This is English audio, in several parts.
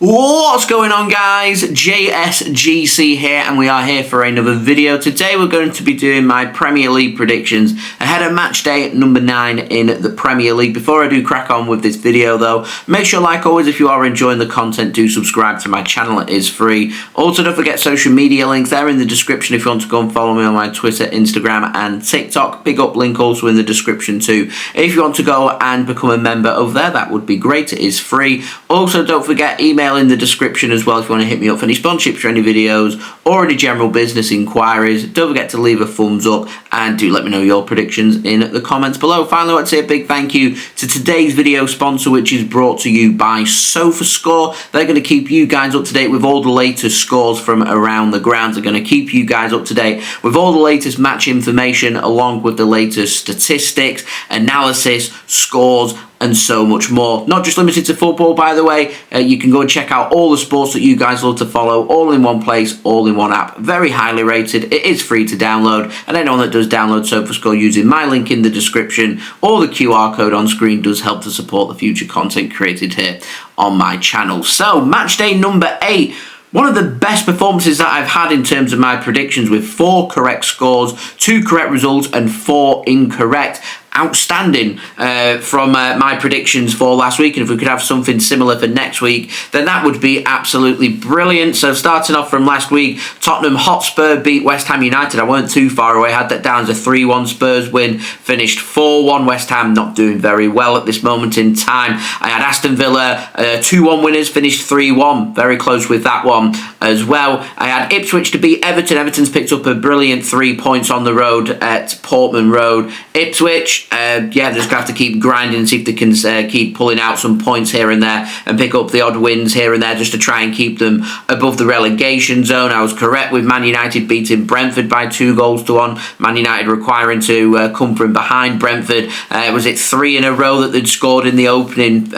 What's going on, guys? JSGC here, and we are here for another video. Today we're going to be doing my Premier League predictions ahead of match day number 9 in the Premier League. Before I do crack on with this video though, make sure, like always, if you are enjoying the content, do subscribe to my channel. It is free. Also, don't forget social media links there in the description if you want to go and follow me on my Twitter, Instagram and TikTok. Big up link also in the description too. If you want to go and become a member over there, that would be great. It is free. Also, don't forget, email in the description as well if you want to hit me up for any sponsorships for any videos or any general business inquiries. Don't forget to leave a thumbs up and do let me know your predictions in the comments below. Finally, I want to say a big thank you to today's video sponsor, which is brought to you by SofaScore. They're going to keep you guys up to date with all the latest scores from around the grounds. They're going to keep you guys up to date with all the latest match information along with the latest statistics, analysis, scores and so much more. Not just limited to football, by the way. You can go and check out all the sports that you guys love to follow, all in one place, all in one app. Very highly rated. It is free to download, and anyone that does download SofaScore using my link in the description or the QR code on screen does help to support the future content created here on my channel. So, match day number 8. One of the best performances that I've had in terms of my predictions, with 4 correct scores, 2 correct results and 4 incorrect. Outstanding from my predictions for last week, and if we could have something similar for next week, then that would be absolutely brilliant. So starting off from last week, Tottenham Hotspur beat West Ham United. I weren't too far away, had that down as a 3-1 Spurs win, finished 4-1. West Ham not doing very well at this moment in time. I had Aston Villa 2-1 winners, finished 3-1, very close with that one as well. I had Ipswich to beat Everton. Everton's picked up a brilliant 3 points on the road at Portman Road. Ipswich, they're just going to have to keep grinding and see if they can keep pulling out some points here and there and pick up the odd wins here and there just to try and keep them above the relegation zone. I was correct with Man United beating Brentford by 2-1. Man United requiring to come from behind Brentford. Was it 3 in a row that they'd scored in the opening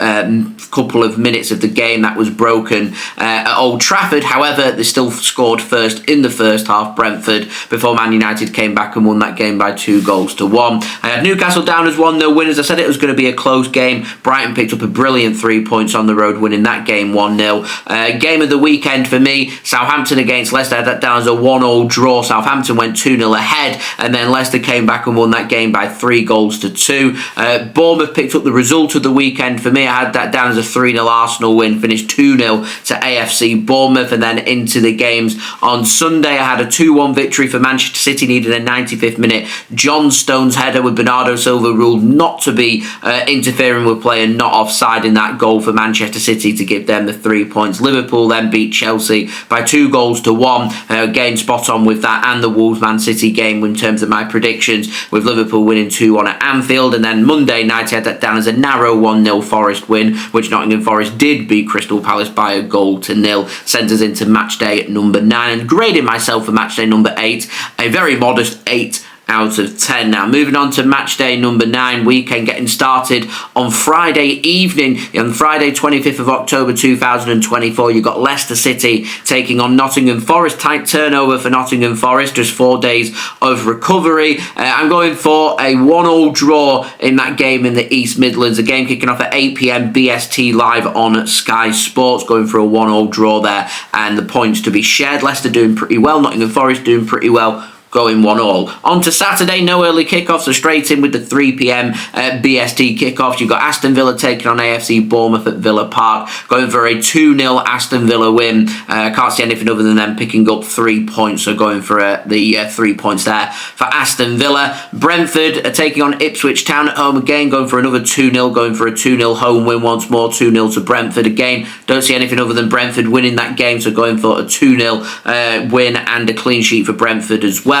couple of minutes of the game? That was broken at Old Trafford. However, they still scored first in the first half, Brentford, before Man United came back and won that game by 2-1. I had Newcastle down as 1-0 winners. I said it was going to be a close game. Brighton picked up a brilliant 3 points on the road, winning that game 1-0. Game of the weekend for me, Southampton against Leicester. I had that down as a 1-1 draw. Southampton went 2-0 ahead, and then Leicester came back and won that game by 3-2. Bournemouth picked up the result of the weekend for me. I had that down as a 3-0 Arsenal win, finished 2-0 to AFC Bournemouth. And then into the games on Sunday, I had a 2-1 victory for Manchester City, needed a 95th minute John Stones header with Bernardo Silva ruled not to be interfering with play and not offside in that goal for Manchester City to give them the 3 points. Liverpool then beat Chelsea by 2-1. Again, spot on with that and the Wolves-Man City game in terms of my predictions, with Liverpool winning 2-1 at Anfield. And then Monday night, I had that down as a narrow 1-0 Forest win, which Nottingham Forest did beat Crystal Palace by 1-0, sent us into match day number 9, and grading myself for match day number 8, a very modest 8 out of 10. Now, moving on to match day number 9, weekend getting started on Friday evening. On Friday, 25th of October 2024, you've got Leicester City taking on Nottingham Forest. Tight turnover for Nottingham Forest, just 4 days of recovery. I'm going for a 1-1 draw in that game in the East Midlands. A game kicking off at 8 p.m. BST live on Sky Sports. Going for a 1-1 draw there, and the points to be shared. Leicester doing pretty well, Nottingham Forest doing pretty well, going 1-1. On to Saturday, no early kickoffs, so straight in with the 3 p.m. BST kickoffs. You've got Aston Villa taking on AFC Bournemouth at Villa Park, going for a 2-0 Aston Villa win. Can't see anything other than them picking up 3 points, so going for the 3 points there for Aston Villa. Brentford are taking on Ipswich Town at home again, going for another 2-0, going for a 2-0 home win once more, 2-0 to Brentford again. Don't see anything other than Brentford winning that game, so going for a 2-0 win and a clean sheet for Brentford as well.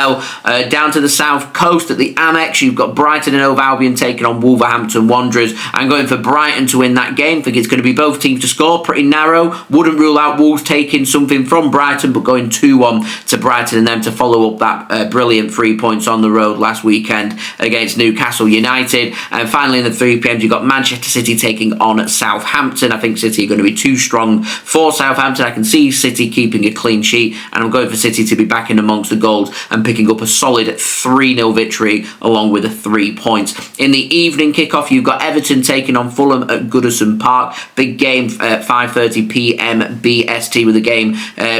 Down to the south coast at the Amex, you've got Brighton and Hove Albion taking on Wolverhampton Wanderers. I'm going for Brighton to win that game. I think it's going to be both teams to score, pretty narrow. Wouldn't rule out Wolves taking something from Brighton, but going 2-1 to Brighton and them to follow up that brilliant 3 points on the road last weekend against Newcastle United. And finally in the 3 p.m, you've got Manchester City taking on Southampton. I think City are going to be too strong for Southampton. I can see City keeping a clean sheet, and I'm going for City to be back in amongst the goals and picking up a solid 3-0 victory along with the 3 points. In the evening kickoff, you've got Everton taking on Fulham at Goodison Park. Big game at 5:30 p.m. BST, with the game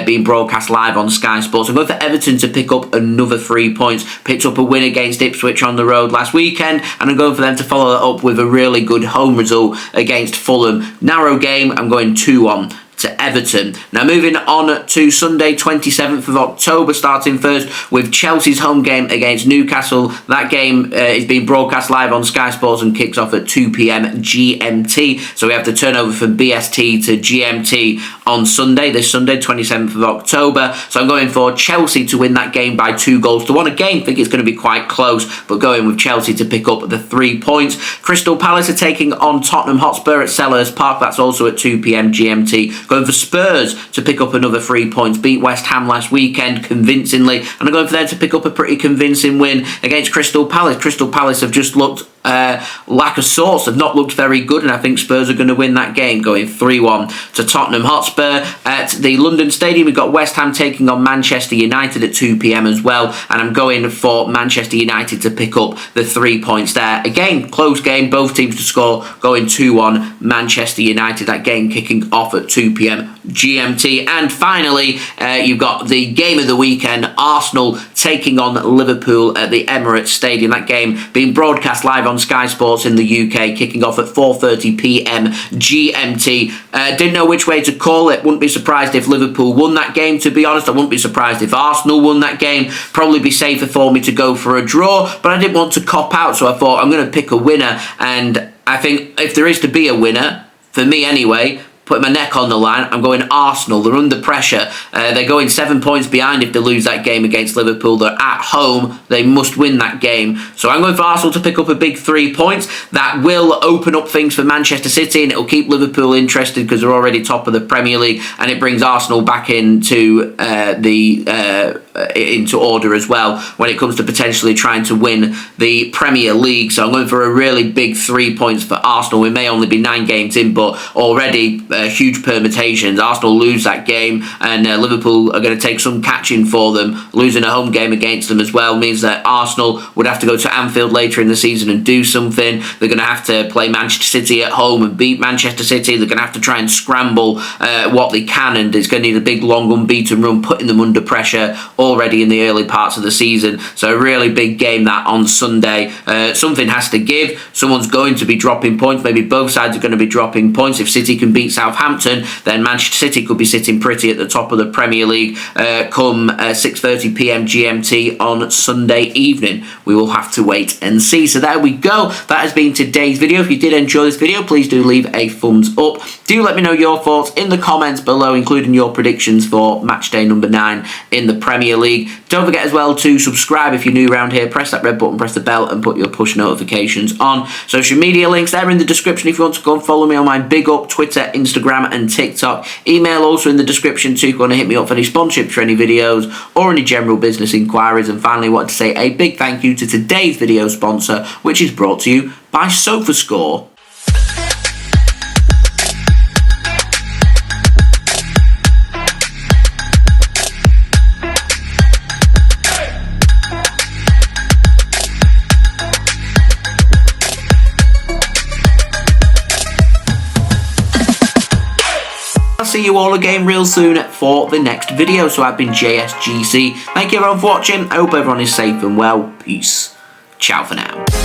being broadcast live on Sky Sports. I'm going for Everton to pick up another 3 points. Picked up a win against Ipswich on the road last weekend, and I'm going for them to follow that up with a really good home result against Fulham. Narrow game, I'm going 2-1 to Everton. Now moving on to Sunday 27th of October, starting first with Chelsea's home game against Newcastle. That game is being broadcast live on Sky Sports and kicks off at 2 p.m. GMT. So we have to turn over from BST to GMT on Sunday, this Sunday 27th of October. So I'm going for Chelsea to win that game by 2-1. Again, I think it's going to be quite close, but going with Chelsea to pick up the 3 points. Crystal Palace are taking on Tottenham Hotspur at Selhurst Park. That's also at 2 p.m. GMT. Going for Spurs to pick up another 3 points. Beat West Ham last weekend convincingly, and I'm going for them to pick up a pretty convincing win against Crystal Palace. Crystal Palace have just looked lack of sorts, have not looked very good, and I think Spurs are going to win that game, going 3-1 to Tottenham Hotspur. At the London Stadium, we've got West Ham taking on Manchester United at 2 p.m. as well, and I'm going for Manchester United to pick up the 3 points there. Again, close game, both teams to score, going 2-1 Manchester United. That game kicking off at 2 p.m. GMT. And finally, you've got the game of the weekend, Arsenal taking on Liverpool at the Emirates Stadium. That game being broadcast live on Sky Sports in the UK, kicking off at 4:30 p.m. GMT. Didn't know which way to call it. Wouldn't be surprised if Liverpool won that game, to be honest. I wouldn't be surprised if Arsenal won that game. Probably be safer for me to go for a draw, but I didn't want to cop out, so I thought I'm going to pick a winner. And I think if there is to be a winner, for me anyway, put my neck on the line, I'm going Arsenal. They're under pressure. They're going 7 points behind if they lose that game against Liverpool. They're at home. They must win that game. So I'm going for Arsenal to pick up a big 3 points. That will open up things for Manchester City, and it'll keep Liverpool interested because they're already top of the Premier League, and it brings Arsenal back into into order as well when it comes to potentially trying to win the Premier League. So I'm going for a really big 3 points for Arsenal. We may only be 9 games in, but already huge permutations. Arsenal lose that game, and Liverpool are going to take some catching for them. Losing a home game against them as well means that Arsenal would have to go to Anfield later in the season and do something. They're going to have to play Manchester City at home and beat Manchester City. They're going to have to try and scramble what they can, and it's going to need a big long unbeaten run, putting them under pressure already in the early parts of the season. So a really big game that on Sunday. Something has to give. Someone's going to be dropping points. Maybe both sides are going to be dropping points. If City can beat Southampton, then Manchester City could be sitting pretty at the top of the Premier League come 6:30 p.m. GMT on Sunday evening. We will have to wait and see. So there we go. That has been today's video. If you did enjoy this video, please do leave a thumbs up. Do let me know your thoughts in the comments below, including your predictions for matchday number 9 in the Premier League. Don't forget as well to subscribe if you're new around here. Press that red button, press the bell, and put your push notifications on. Social media links there in the description if you want to go and follow me on my big up Twitter, Instagram, and TikTok. Email also in the description too if you want to hit me up for any sponsorships for any videos or any general business inquiries. And finally, I want to say a big thank you to today's video sponsor, which is brought to you by SofaScore. I'll see you all again real soon for the next video. So I've been JSGC. Thank you everyone for watching. I hope everyone is safe and well. Peace. Ciao for now.